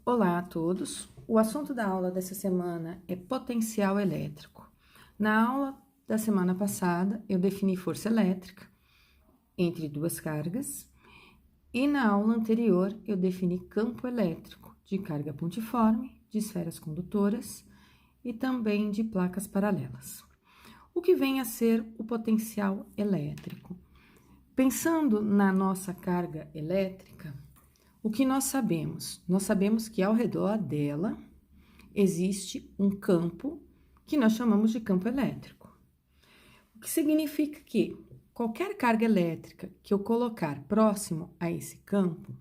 Olá a todos. O assunto da aula dessa semana é potencial elétrico. Na aula da semana passada, eu defini força elétrica entre duas cargas e na aula anterior eu defini campo elétrico de carga pontiforme, de esferas condutoras e também de placas paralelas. O que vem a ser o potencial elétrico? Pensando na nossa carga elétrica, o que nós sabemos? Nós sabemos que ao redor dela existe um campo que nós chamamos de campo elétrico. O que significa que qualquer carga elétrica que eu colocar próximo a esse campo,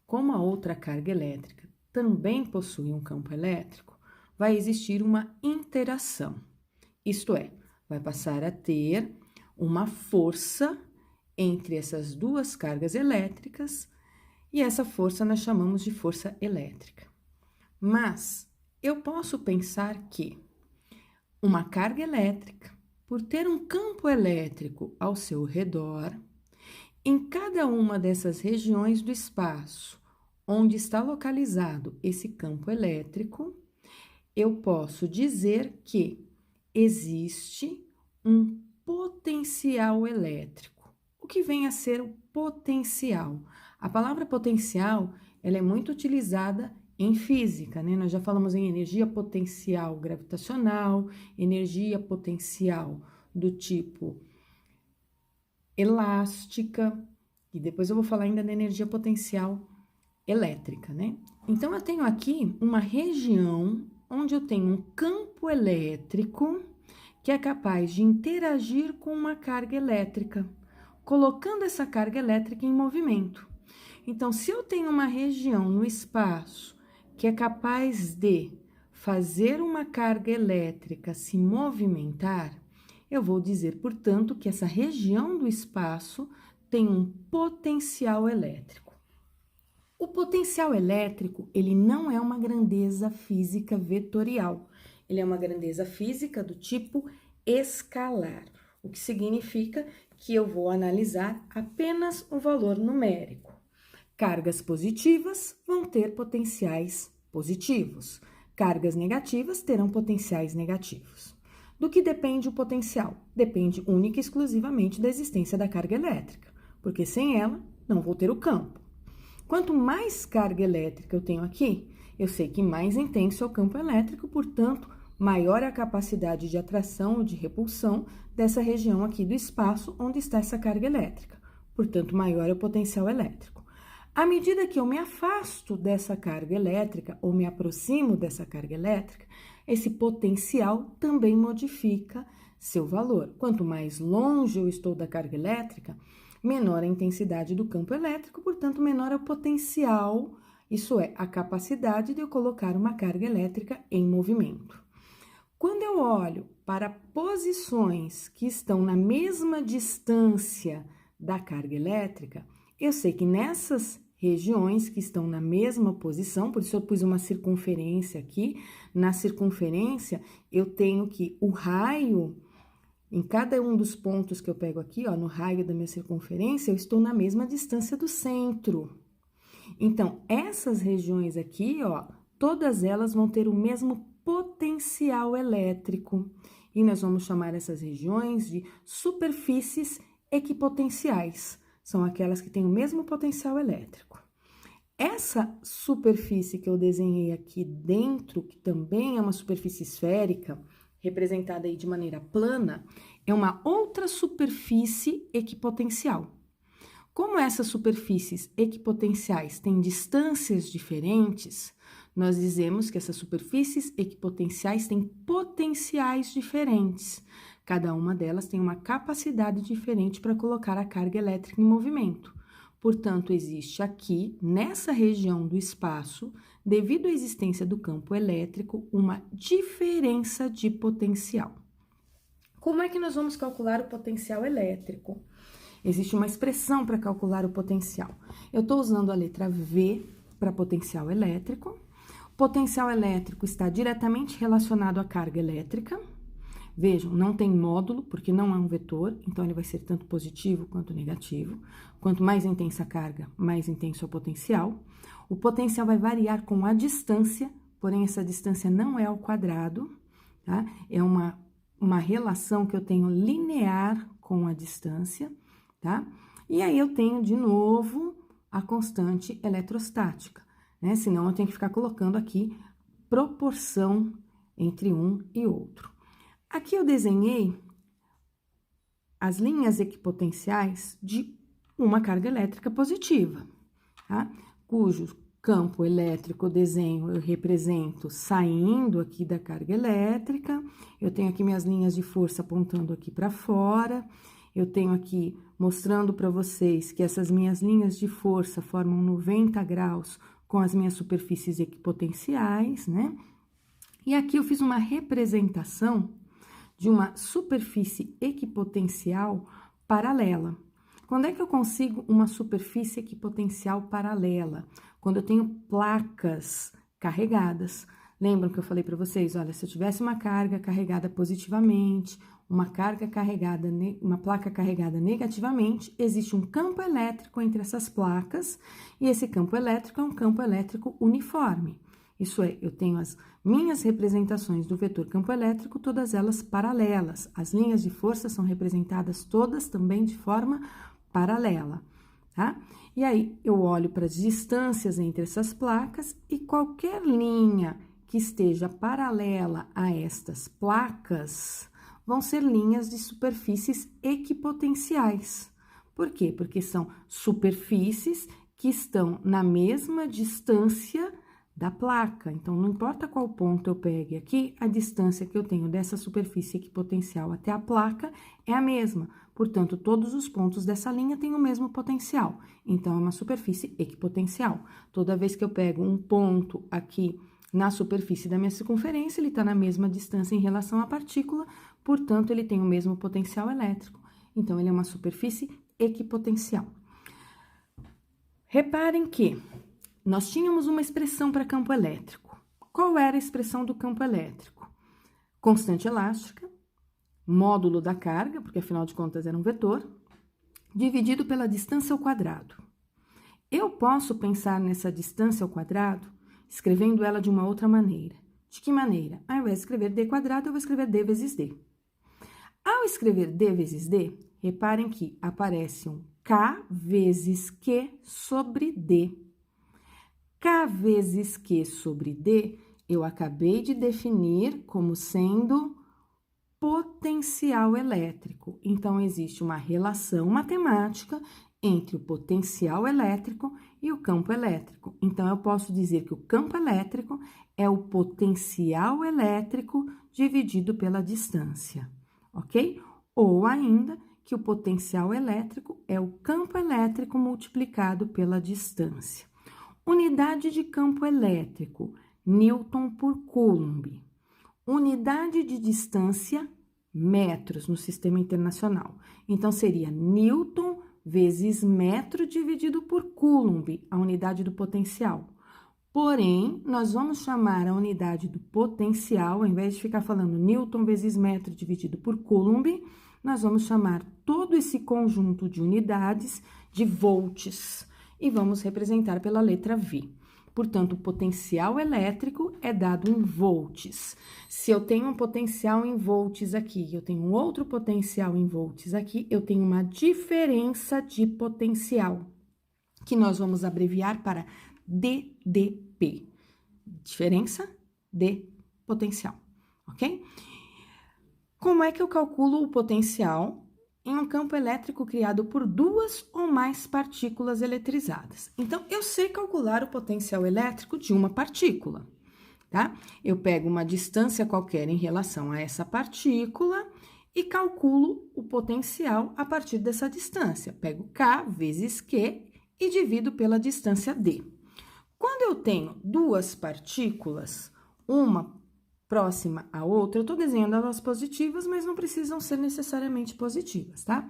como a outra carga elétrica também possui um campo elétrico, vai existir uma interação. Isto é, vai passar a ter uma força entre essas duas cargas elétricas e essa força nós chamamos de força elétrica. Mas eu posso pensar que uma carga elétrica, por ter um campo elétrico ao seu redor, em cada uma dessas regiões do espaço onde está localizado esse campo elétrico, eu posso dizer que existe um potencial elétrico. O que vem a ser o potencial? A palavra potencial, ela é muito utilizada em física, né? Nós já falamos em energia potencial gravitacional, energia potencial do tipo elástica, e depois eu vou falar ainda da energia potencial elétrica, né? Então, eu tenho aqui uma região onde eu tenho um campo elétrico que é capaz de interagir com uma carga elétrica, colocando essa carga elétrica em movimento. Então, se eu tenho uma região no espaço que é capaz de fazer uma carga elétrica se movimentar, eu vou dizer, portanto, que essa região do espaço tem um potencial elétrico. O potencial elétrico, ele não é uma grandeza física vetorial, ele é uma grandeza física do tipo escalar, o que significa que eu vou analisar apenas o valor numérico. Cargas positivas vão ter potenciais positivos, cargas negativas terão potenciais negativos. Do que depende o potencial? Depende única e exclusivamente da existência da carga elétrica, porque sem ela não vou ter o campo. Quanto mais carga elétrica eu tenho aqui, eu sei que mais intenso é o campo elétrico, portanto, maior é a capacidade de atração ou de repulsão dessa região aqui do espaço onde está essa carga elétrica. Portanto, maior é o potencial elétrico. À medida que eu me afasto dessa carga elétrica ou me aproximo dessa carga elétrica, esse potencial também modifica seu valor. Quanto mais longe eu estou da carga elétrica, menor a intensidade do campo elétrico, portanto, menor é o potencial, isso é, a capacidade de eu colocar uma carga elétrica em movimento. Quando eu olho para posições que estão na mesma distância da carga elétrica, eu sei que nessas regiões que estão na mesma posição, por isso eu pus uma circunferência aqui, na circunferência eu tenho que o raio, em cada um dos pontos que eu pego aqui, ó, no raio da minha circunferência, eu estou na mesma distância do centro. Então, essas regiões aqui, ó, todas elas vão ter o mesmo potencial elétrico. E nós vamos chamar essas regiões de superfícies equipotenciais. São aquelas que têm o mesmo potencial elétrico. Essa superfície que eu desenhei aqui dentro, que também é uma superfície esférica, representada aí de maneira plana, é uma outra superfície equipotencial. Como essas superfícies equipotenciais têm distâncias diferentes, nós dizemos que essas superfícies equipotenciais têm potenciais diferentes. Cada uma delas tem uma capacidade diferente para colocar a carga elétrica em movimento. Portanto, existe aqui, nessa região do espaço, devido à existência do campo elétrico, uma diferença de potencial. Como é que nós vamos calcular o potencial elétrico? Existe uma expressão para calcular o potencial. Eu estou usando a letra V para potencial elétrico. O potencial elétrico está diretamente relacionado à carga elétrica. Vejam, não tem módulo, porque não é um vetor, então ele vai ser tanto positivo quanto negativo. Quanto mais intensa a carga, mais intenso é o potencial. O potencial vai variar com a distância, porém essa distância não é ao quadrado, tá? É uma relação que eu tenho linear com a distância, tá? E aí eu tenho, de novo, a constante eletrostática, né? Senão eu tenho que ficar colocando aqui proporção entre um e outro. Aqui eu desenhei as linhas equipotenciais de uma carga elétrica positiva, tá? Cujo campo elétrico desenho eu represento saindo aqui da carga elétrica, eu tenho aqui minhas linhas de força apontando aqui para fora, eu tenho aqui mostrando para vocês que essas minhas linhas de força formam 90 graus com as minhas superfícies equipotenciais, né? E aqui eu fiz uma representação de uma superfície equipotencial paralela. Quando é que eu consigo uma superfície equipotencial paralela? Quando eu tenho placas carregadas. Lembram que eu falei para vocês, olha, se eu tivesse uma carga carregada positivamente, uma placa carregada negativamente, existe um campo elétrico entre essas placas, e esse campo elétrico é um campo elétrico uniforme. Isso é, eu tenho as minhas representações do vetor campo elétrico, todas elas paralelas. As linhas de força são representadas todas também de forma paralela, tá? E aí, eu olho para as distâncias entre essas placas e qualquer linha que esteja paralela a estas placas vão ser linhas de superfícies equipotenciais. Por quê? Porque são superfícies que estão na mesma distância da placa. Então, não importa qual ponto eu pegue aqui, a distância que eu tenho dessa superfície equipotencial até a placa é a mesma. Portanto, todos os pontos dessa linha têm o mesmo potencial. Então, é uma superfície equipotencial. Toda vez que eu pego um ponto aqui na superfície da minha circunferência, ele está na mesma distância em relação à partícula, portanto, ele tem o mesmo potencial elétrico. Então, ele é uma superfície equipotencial. Reparem que nós tínhamos uma expressão para campo elétrico. Qual era a expressão do campo elétrico? Constante elástica, módulo da carga, porque afinal de contas era um vetor, dividido pela distância ao quadrado. Eu posso pensar nessa distância ao quadrado escrevendo ela de uma outra maneira. De que maneira? Ao invés de escrever d quadrado, eu vou escrever d vezes d. Ao escrever d vezes d, reparem que aparece um k vezes q sobre d. K vezes Q sobre D, eu acabei de definir como sendo potencial elétrico. Então, existe uma relação matemática entre o potencial elétrico e o campo elétrico. Então, eu posso dizer que o campo elétrico é o potencial elétrico dividido pela distância, ok? Ou ainda, que o potencial elétrico é o campo elétrico multiplicado pela distância. Unidade de campo elétrico, Newton por Coulomb. Unidade de distância, metros no sistema internacional. Então, seria Newton vezes metro dividido por Coulomb, a unidade do potencial. Porém, nós vamos chamar a unidade do potencial, ao invés de ficar falando Newton vezes metro dividido por Coulomb, nós vamos chamar todo esse conjunto de unidades de volts. E vamos representar pela letra V. Portanto, o potencial elétrico é dado em volts. Se eu tenho um potencial em volts aqui, eu tenho um outro potencial em volts aqui, eu tenho uma diferença de potencial, que nós vamos abreviar para DDP. Diferença de potencial, ok? Como é que eu calculo o potencial em um campo elétrico criado por duas ou mais partículas eletrizadas? Então, eu sei calcular o potencial elétrico de uma partícula, tá? Eu pego uma distância qualquer em relação a essa partícula e calculo o potencial a partir dessa distância. Pego K vezes Q e divido pela distância D. Quando eu tenho duas partículas, uma próxima à outra, eu estou desenhando elas positivas, mas não precisam ser necessariamente positivas, tá?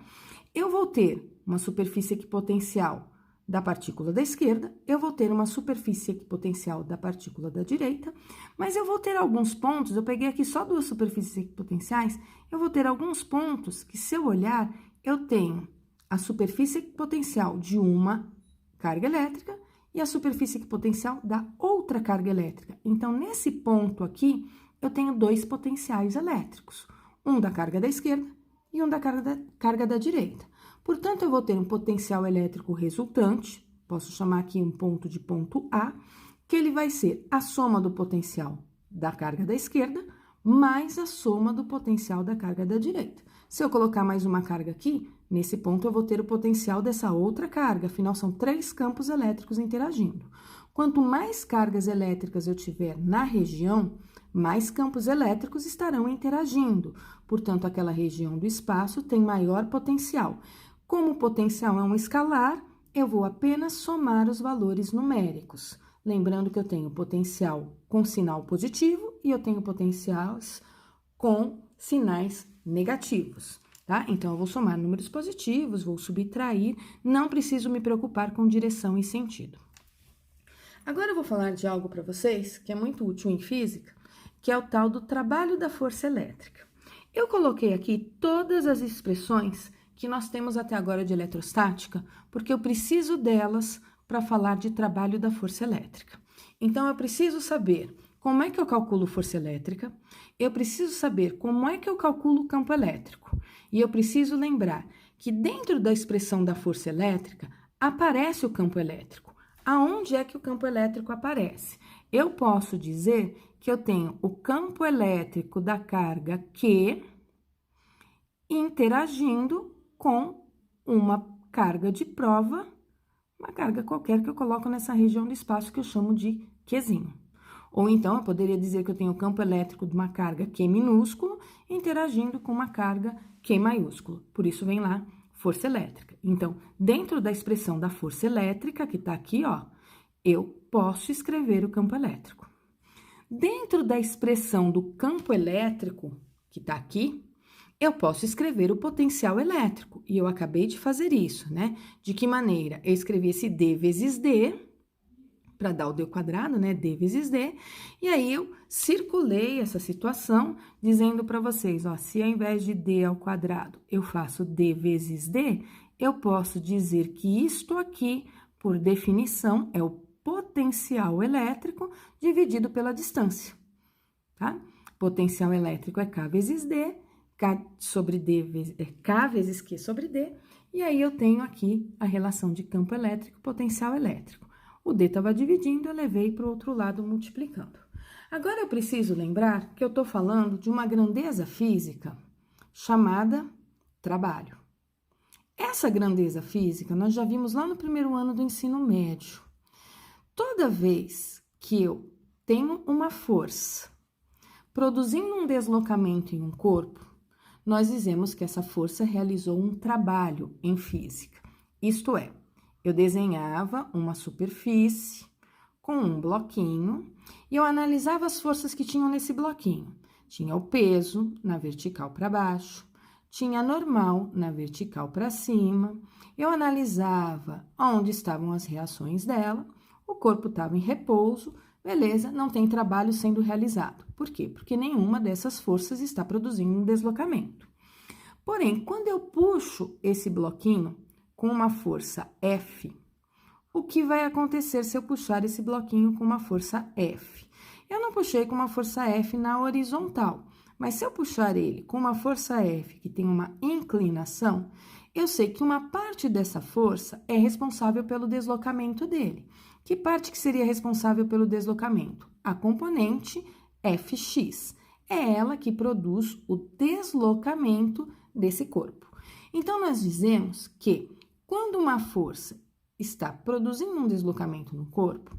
Eu vou ter uma superfície equipotencial da partícula da esquerda, eu vou ter uma superfície equipotencial da partícula da direita, mas eu vou ter alguns pontos, eu peguei aqui só duas superfícies equipotenciais, eu vou ter alguns pontos que, se eu olhar, eu tenho a superfície equipotencial de uma carga elétrica e a superfície equipotencial da outra carga elétrica. Então, nesse ponto aqui, eu tenho dois potenciais elétricos, um da carga da esquerda e um da carga da direita. Portanto, eu vou ter um potencial elétrico resultante, posso chamar aqui um ponto de ponto A, que ele vai ser a soma do potencial da carga da esquerda mais a soma do potencial da carga da direita. Se eu colocar mais uma carga aqui, nesse ponto eu vou ter o potencial dessa outra carga, afinal são 3 campos elétricos interagindo. Quanto mais cargas elétricas eu tiver na região, mais campos elétricos estarão interagindo. Portanto, aquela região do espaço tem maior potencial. Como o potencial é um escalar, eu vou apenas somar os valores numéricos. Lembrando que eu tenho potencial com sinal positivo e eu tenho potenciais com sinais negativos, tá? Então, eu vou somar números positivos, vou subtrair, não preciso me preocupar com direção e sentido. Agora eu vou falar de algo para vocês que é muito útil em física, que é o tal do trabalho da força elétrica. Eu coloquei aqui todas as expressões que nós temos até agora de eletrostática, porque eu preciso delas para falar de trabalho da força elétrica. Então, eu preciso saber como é que eu calculo força elétrica, eu preciso saber como é que eu calculo o campo elétrico, e eu preciso lembrar que dentro da expressão da força elétrica aparece o campo elétrico. Aonde é que o campo elétrico aparece? Eu posso dizer que eu tenho o campo elétrico da carga Q interagindo com uma carga de prova, uma carga qualquer que eu coloco nessa região do espaço que eu chamo de Qzinho. Ou então, eu poderia dizer que eu tenho o campo elétrico de uma carga Q minúsculo interagindo com uma carga Q maiúsculo. Por isso, vem lá força elétrica. Então, dentro da expressão da força elétrica, que tá aqui, ó, eu posso escrever o campo elétrico. Dentro da expressão do campo elétrico, que tá aqui, eu posso escrever o potencial elétrico, e eu acabei de fazer isso, né? De que maneira? Eu escrevi esse D vezes D, para dar o D ao quadrado, né? D vezes D, e aí eu circulei essa situação, dizendo para vocês, ó, se ao invés de D ao quadrado eu faço D vezes D, eu posso dizer que isto aqui, por definição, é o potencial elétrico dividido pela distância, tá? Potencial elétrico é K vezes D, K sobre D é K vezes Q sobre D, e aí eu tenho aqui a relação de campo elétrico e potencial elétrico. O D estava dividindo, eu levei para o outro lado multiplicando. Agora eu preciso lembrar que eu estou falando de uma grandeza física chamada trabalho. Essa grandeza física nós já vimos lá no primeiro ano do ensino médio. Toda vez que eu tenho uma força produzindo um deslocamento em um corpo, nós dizemos que essa força realizou um trabalho em física. Isto é, eu desenhava uma superfície com um bloquinho e eu analisava as forças que tinham nesse bloquinho. Tinha o peso na vertical para baixo, tinha a normal na vertical para cima, eu analisava onde estavam as reações dela, o corpo estava em repouso, beleza, não tem trabalho sendo realizado. Por quê? Porque nenhuma dessas forças está produzindo um deslocamento. Porém, quando eu puxo esse bloquinho com uma força F, o que vai acontecer se eu puxar esse bloquinho com uma força F? Eu não puxei com uma força F na horizontal, mas se eu puxar ele com uma força F que tem uma inclinação, eu sei que uma parte dessa força é responsável pelo deslocamento dele. Que parte que seria responsável pelo deslocamento? A componente Fx. É ela que produz o deslocamento desse corpo. Então, nós dizemos que quando uma força está produzindo um deslocamento no corpo,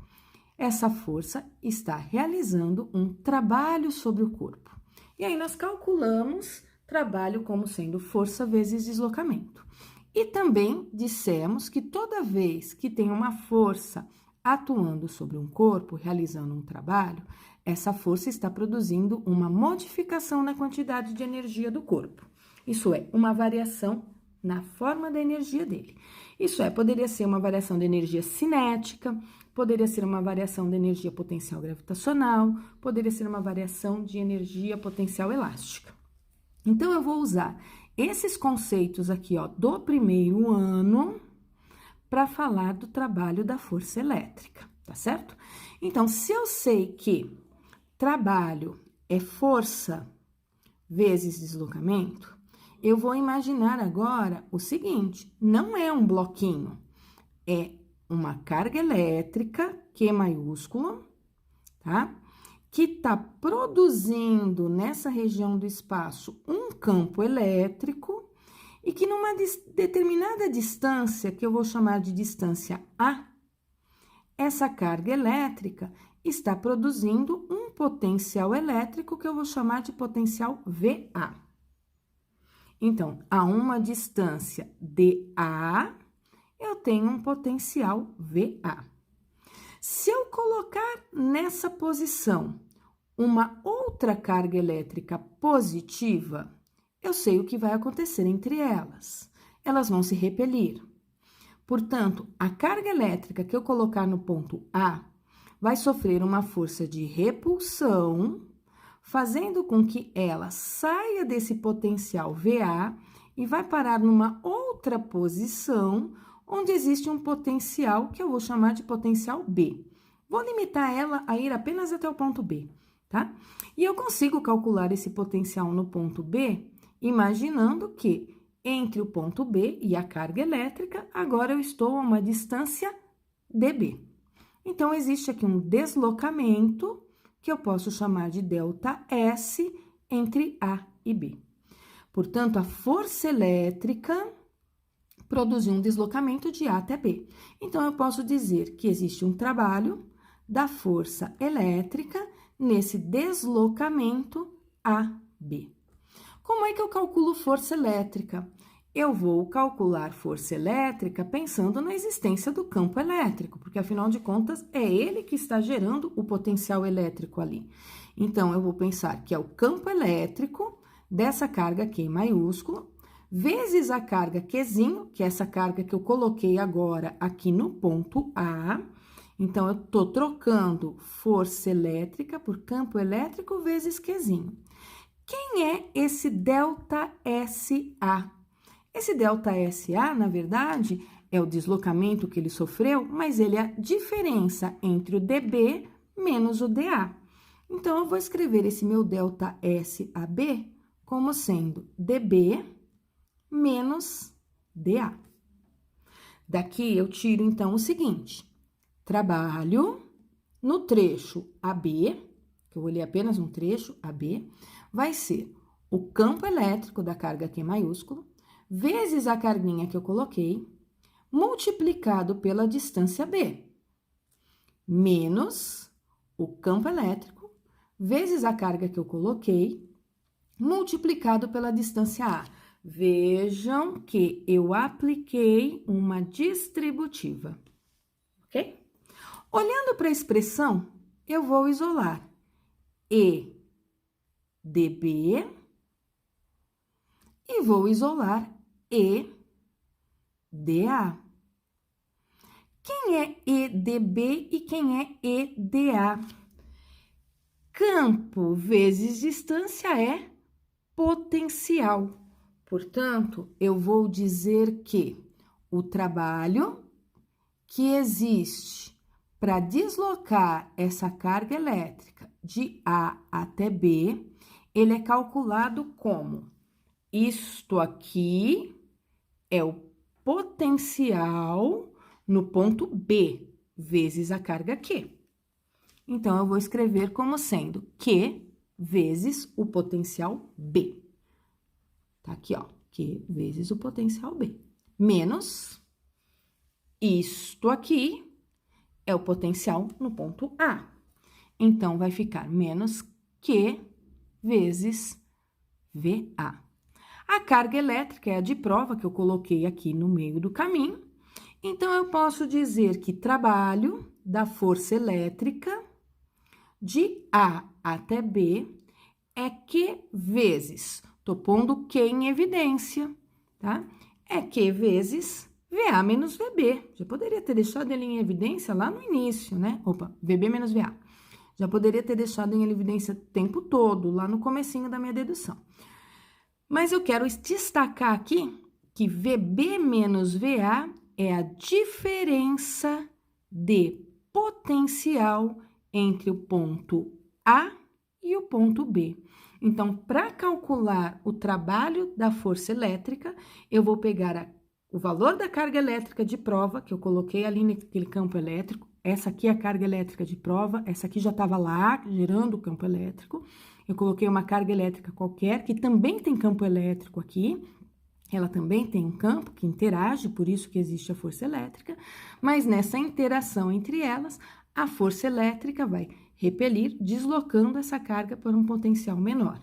essa força está realizando um trabalho sobre o corpo. E aí, nós calculamos trabalho como sendo força vezes deslocamento. E também dissemos que toda vez que tem uma força atuando sobre um corpo, realizando um trabalho, essa força está produzindo uma modificação na quantidade de energia do corpo. Isso é, uma variação na forma da energia dele. Isso é, poderia ser uma variação de energia cinética, poderia ser uma variação de energia potencial gravitacional, poderia ser uma variação de energia potencial elástica. Então, eu vou usar esses conceitos aqui, ó, do primeiro ano para falar do trabalho da força elétrica, tá certo? Então, se eu sei que trabalho é força vezes deslocamento, eu vou imaginar agora o seguinte: não é um bloquinho, é uma carga elétrica, Q maiúsculo, tá? Que está produzindo nessa região do espaço um campo elétrico e que numa determinada distância, que eu vou chamar de distância A, essa carga elétrica está produzindo um potencial elétrico que eu vou chamar de potencial VA. Então, a uma distância DA, eu tenho um potencial VA. Se eu colocar nessa posição uma outra carga elétrica positiva, eu sei o que vai acontecer entre elas. Elas vão se repelir. Portanto, a carga elétrica que eu colocar no ponto A vai sofrer uma força de repulsão, fazendo com que ela saia desse potencial VA e vai parar numa outra posição, onde existe um potencial que eu vou chamar de potencial B. Vou limitar ela a ir apenas até o ponto B, tá? E eu consigo calcular esse potencial no ponto B, imaginando que entre o ponto B e a carga elétrica, agora eu estou a uma distância dB. Então, existe aqui um deslocamento que eu posso chamar de ΔS entre A e B. Portanto, a força elétrica produziu um deslocamento de A até B. Então, eu posso dizer que existe um trabalho da força elétrica nesse deslocamento AB. Como é que eu calculo força elétrica? Eu vou calcular força elétrica pensando na existência do campo elétrico, porque afinal de contas é ele que está gerando o potencial elétrico ali. Então, eu vou pensar que é o campo elétrico dessa carga Q maiúsculo, vezes a carga Qzinho, que é essa carga que eu coloquei agora aqui no ponto A. Então, eu estou trocando força elétrica por campo elétrico vezes Qzinho. Quem é esse ΔSA? Esse ΔSA, na verdade, é o deslocamento que ele sofreu, mas ele é a diferença entre o dB menos o dA. Então, eu vou escrever esse meu ΔSAB como sendo dB menos dA. Daqui, eu tiro, então, o seguinte: trabalho no trecho AB, que eu vou ler apenas um trecho, AB, vai ser o campo elétrico da carga Q maiúsculo, vezes a carguinha que eu coloquei, multiplicado pela distância B, menos o campo elétrico, vezes a carga que eu coloquei, multiplicado pela distância A. Vejam que eu apliquei uma distributiva, ok? Olhando para a expressão, eu vou isolar E dB e vou isolar EDA. Quem é EDB e quem é EDA? Campo vezes distância é potencial. Portanto, eu vou dizer que o trabalho que existe para deslocar essa carga elétrica de A até B, ele é calculado como isto aqui é o potencial no ponto B, vezes a carga Q. Então, eu vou escrever como sendo Q vezes o potencial B. Tá aqui, ó, Q vezes o potencial B. Menos isto aqui é o potencial no ponto A. Então, vai ficar menos Q vezes VA. A carga elétrica é a de prova que eu coloquei aqui no meio do caminho. Então, eu posso dizer que trabalho da força elétrica de A até B é Q vezes, tô pondo Q em evidência, tá? É Q vezes VA menos VB. Já poderia ter deixado ele em evidência lá no início, né? Opa, VB menos VA. Já poderia ter deixado em evidência o tempo todo, lá no comecinho da minha dedução. Mas eu quero destacar aqui que VB menos VA é a diferença de potencial entre o ponto A e o ponto B. Então, para calcular o trabalho da força elétrica, eu vou pegar o valor da carga elétrica de prova, que eu coloquei ali naquele campo elétrico. Essa aqui é a carga elétrica de prova, essa aqui já estava lá, gerando o campo elétrico. Eu coloquei uma carga elétrica qualquer, que também tem campo elétrico aqui. Ela também tem um campo que interage, por isso que existe a força elétrica. Mas nessa interação entre elas, a força elétrica vai repelir, deslocando essa carga para um potencial menor.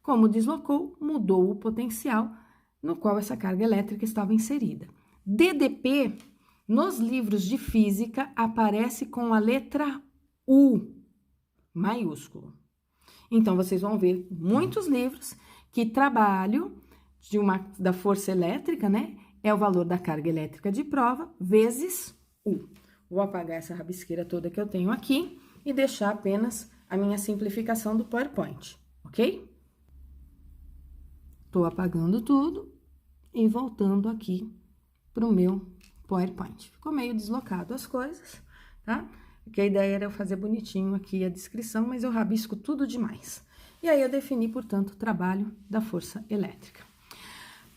Como deslocou, mudou o potencial no qual essa carga elétrica estava inserida. DDP, nos livros de física, aparece com a letra U, maiúsculo. Então, vocês vão ver muitos livros que trabalham da força elétrica, né? É o valor da carga elétrica de prova vezes U. Vou apagar essa rabisqueira toda que eu tenho aqui e deixar apenas a minha simplificação do PowerPoint, ok? Tô apagando tudo e voltando aqui pro meu PowerPoint. Ficou meio deslocado as coisas, tá? Porque a ideia era eu fazer bonitinho aqui a descrição, mas eu rabisco tudo demais. E aí eu defini, portanto, o trabalho da força elétrica.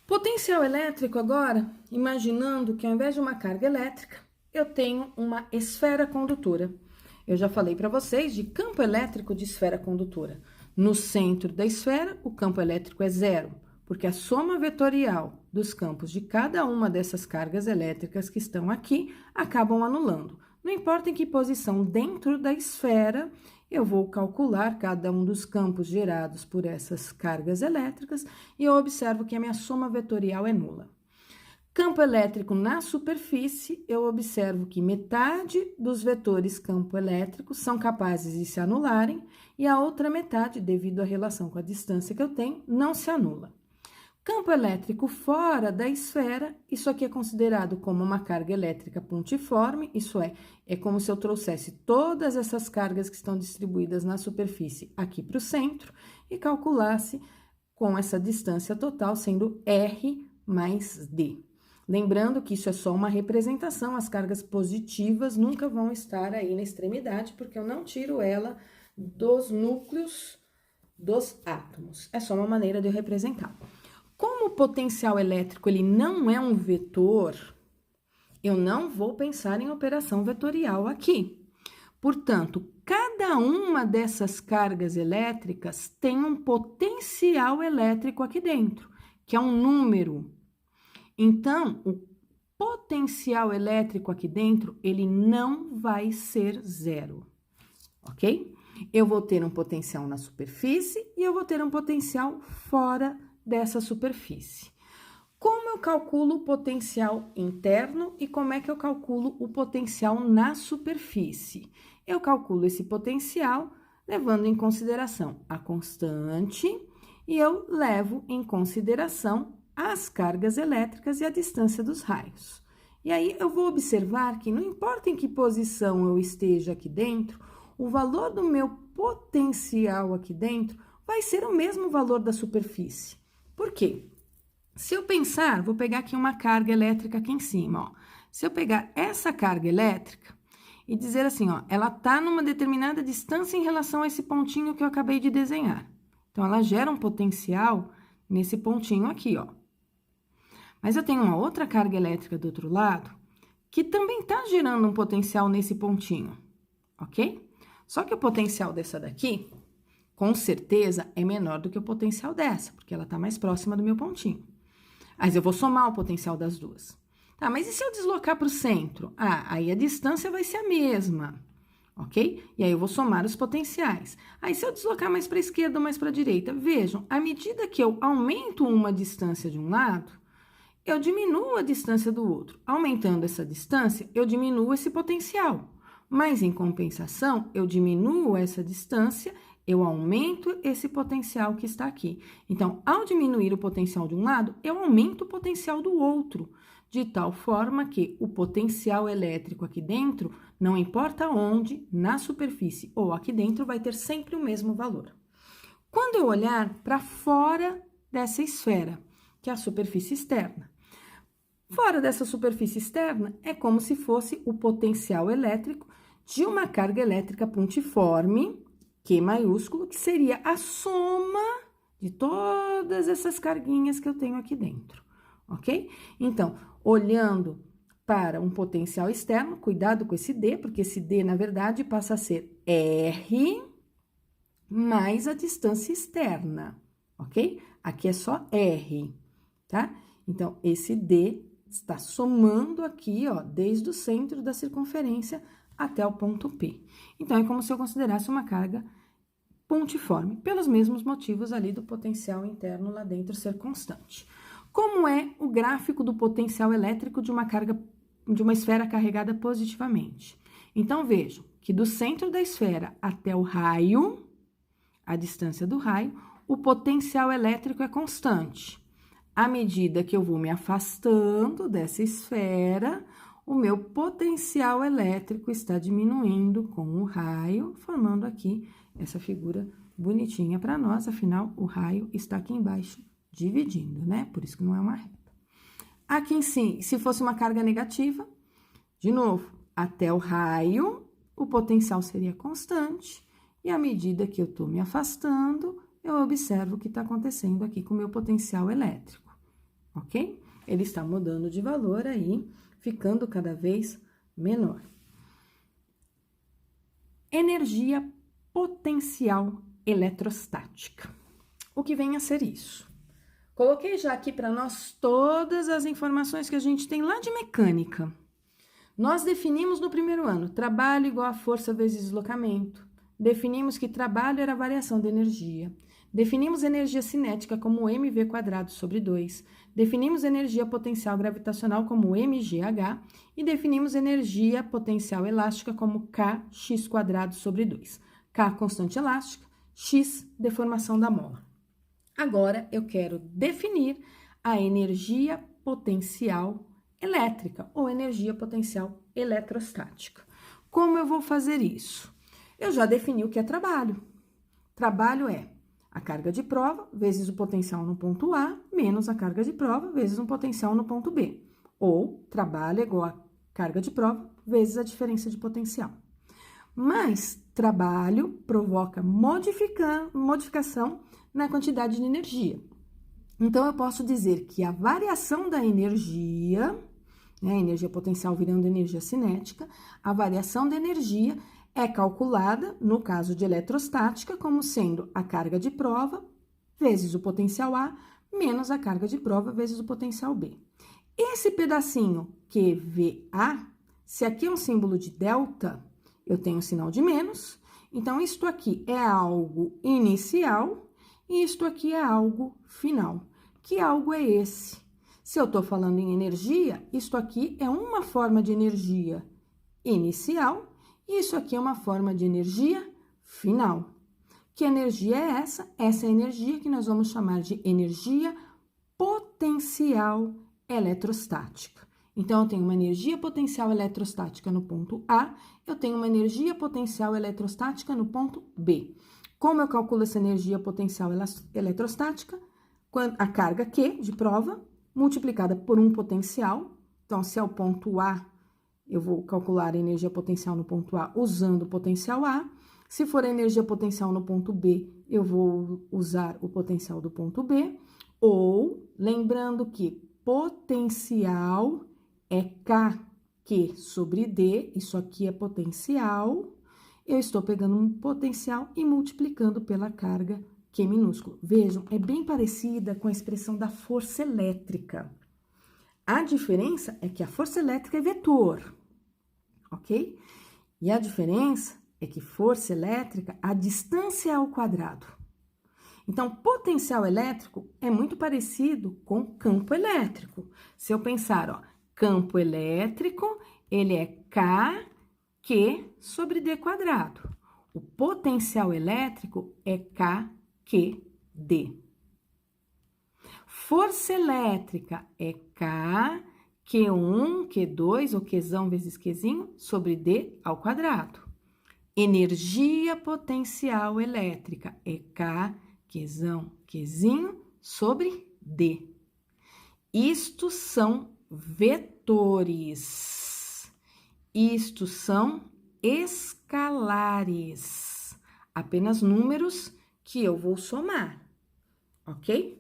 Potencial elétrico agora, imaginando que ao invés de uma carga elétrica, eu tenho uma esfera condutora. Eu já falei para vocês de campo elétrico de esfera condutora. No centro da esfera, o campo elétrico é zero, porque a soma vetorial dos campos de cada uma dessas cargas elétricas que estão aqui acabam anulando. Não importa em que posição dentro da esfera, eu vou calcular cada um dos campos gerados por essas cargas elétricas e eu observo que a minha soma vetorial é nula. Campo elétrico na superfície, eu observo que metade dos vetores campo elétrico são capazes de se anularem e a outra metade, devido à relação com a distância que eu tenho, não se anula. Campo elétrico fora da esfera, isso aqui é considerado como uma carga elétrica pontiforme, isso é como se eu trouxesse todas essas cargas que estão distribuídas na superfície aqui para o centro e calculasse com essa distância total sendo R mais D. Lembrando que isso é só uma representação, as cargas positivas nunca vão estar aí na extremidade, porque eu não tiro ela dos núcleos dos átomos. É só uma maneira de eu representar. Como o potencial elétrico ele não é um vetor, eu não vou pensar em operação vetorial aqui. Portanto, cada uma dessas cargas elétricas tem um potencial elétrico aqui dentro, que é um número. Então, o potencial elétrico aqui dentro, ele não vai ser zero, ok? Eu vou ter um potencial na superfície e eu vou ter um potencial fora dessa superfície. Como eu calculo o potencial interno e como é que eu calculo o potencial na superfície? Eu calculo esse potencial levando em consideração a constante e eu levo em consideração as cargas elétricas e a distância dos raios. E aí eu vou observar que não importa em que posição eu esteja aqui dentro, o valor do meu potencial aqui dentro vai ser o mesmo valor da superfície. Por quê? Se eu pensar, vou pegar aqui uma carga elétrica aqui em cima, ó. Se eu pegar essa carga elétrica e dizer assim, ó, ela tá numa determinada distância em relação a esse pontinho que eu acabei de desenhar. Então, ela gera um potencial nesse pontinho aqui, ó. Mas eu tenho uma outra carga elétrica do outro lado que também tá gerando um potencial nesse pontinho, ok? Só que o potencial dessa daqui, com certeza, é menor do que o potencial dessa, porque ela tá mais próxima do meu pontinho. Mas eu vou somar o potencial das duas. Tá, mas e se eu deslocar para o centro? Ah, aí a distância vai ser a mesma, ok? E aí eu vou somar os potenciais. Aí se eu deslocar mais para a esquerda ou mais para a direita, vejam, à medida que eu aumento uma distância de um lado, eu diminuo a distância do outro. Aumentando essa distância, eu diminuo esse potencial. Mas, em compensação, eu diminuo essa distância, eu aumento esse potencial que está aqui. Então, ao diminuir o potencial de um lado, eu aumento o potencial do outro, de tal forma que o potencial elétrico aqui dentro, não importa onde, na superfície ou aqui dentro, vai ter sempre o mesmo valor. Quando eu olhar para fora dessa esfera, que é a superfície externa, Fora dessa superfície externa, é como se fosse o potencial elétrico de uma carga elétrica pontiforme, Q maiúsculo, que seria a soma de todas essas carguinhas que eu tenho aqui dentro, ok? Então, olhando para um potencial externo, cuidado com esse D, porque esse D, na verdade, passa a ser R mais a distância externa, ok? Aqui é só R, tá? Então, esse D está somando aqui, ó, desde o centro da circunferência até o ponto P. Então, é como se eu considerasse uma carga pontiforme, pelos mesmos motivos ali do potencial interno lá dentro ser constante. Como é o gráfico do potencial elétrico de uma esfera carregada positivamente? Então, vejam que do centro da esfera até o raio, a distância do raio, o potencial elétrico é constante. À medida que eu vou me afastando dessa esfera, o meu potencial elétrico está diminuindo com o raio, formando aqui essa figura bonitinha para nós, afinal, o raio está aqui embaixo, dividindo, né? Por isso que não é uma reta. Aqui em cima, se fosse uma carga negativa, de novo, até o raio, o potencial seria constante, e à medida que eu estou me afastando, eu observo o que está acontecendo aqui com o meu potencial elétrico, ok? Ele está mudando de valor aí, ficando cada vez menor. Energia potencial eletrostática. O que vem a ser isso? Coloquei já aqui para nós todas as informações que a gente tem lá de mecânica. Nós definimos no primeiro ano, trabalho igual a força vezes deslocamento. Definimos que trabalho era a variação de energia. Definimos energia cinética como mv² sobre 2. Definimos energia potencial gravitacional como mgh. E definimos energia potencial elástica como kx² sobre 2. K, constante elástica, x, deformação da mola. Agora, eu quero definir a energia potencial elétrica ou energia potencial eletrostática. Como eu vou fazer isso? Eu já defini o que é trabalho. Trabalho é a carga de prova vezes o potencial no ponto A menos a carga de prova vezes um potencial no ponto B. Ou trabalho é igual a carga de prova vezes a diferença de potencial. Mas trabalho provoca modificação na quantidade de energia. Então, eu posso dizer que a variação da energia, né, energia potencial virando energia cinética, a variação da energia é calculada, no caso de eletrostática, como sendo a carga de prova vezes o potencial A menos a carga de prova vezes o potencial B. Esse pedacinho QVA, se aqui é um símbolo de delta, eu tenho um sinal de menos, então isto aqui é algo inicial e isto aqui é algo final. Que algo é esse? Se eu estou falando em energia, isto aqui é uma forma de energia inicial e isso aqui é uma forma de energia final. Que energia é essa? Essa é a energia que nós vamos chamar de energia potencial eletrostática. Então, eu tenho uma energia potencial eletrostática no ponto A, eu tenho uma energia potencial eletrostática no ponto B. Como eu calculo essa energia potencial eletrostática? A carga Q de prova, multiplicada por um potencial. Então, se é o ponto A, eu vou calcular a energia potencial no ponto A usando o potencial A. Se for a energia potencial no ponto B, eu vou usar o potencial do ponto B. Ou, lembrando que potencial é KQ sobre D, isso aqui é potencial. Eu estou pegando um potencial e multiplicando pela carga Q minúsculo. Vejam, é bem parecida com a expressão da força elétrica. A diferença é que a força elétrica é vetor, ok? E a diferença é que força elétrica, a distância é ao quadrado. Então, potencial elétrico é muito parecido com campo elétrico. Se eu pensar, ó, campo elétrico, ele é KQ sobre D quadrado. O potencial elétrico é KQD. Força elétrica é Q1, Q2 ou Qzão vezes Qzinho sobre D ao quadrado. Energia potencial elétrica é Qzão, Qzinho sobre D. Isto são vetores. Isto são escalares. Apenas números que eu vou somar, ok?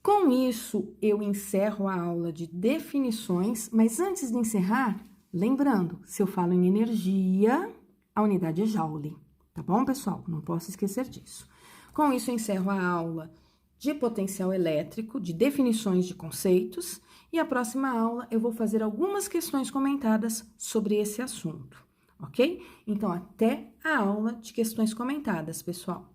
Com isso, eu encerro a aula de definições, mas antes de encerrar, lembrando, se eu falo em energia, a unidade é Joule, tá bom, pessoal? Não posso esquecer disso. Com isso, eu encerro a aula de potencial elétrico, de definições de conceitos, e a próxima aula eu vou fazer algumas questões comentadas sobre esse assunto, ok? Então, até a aula de questões comentadas, pessoal.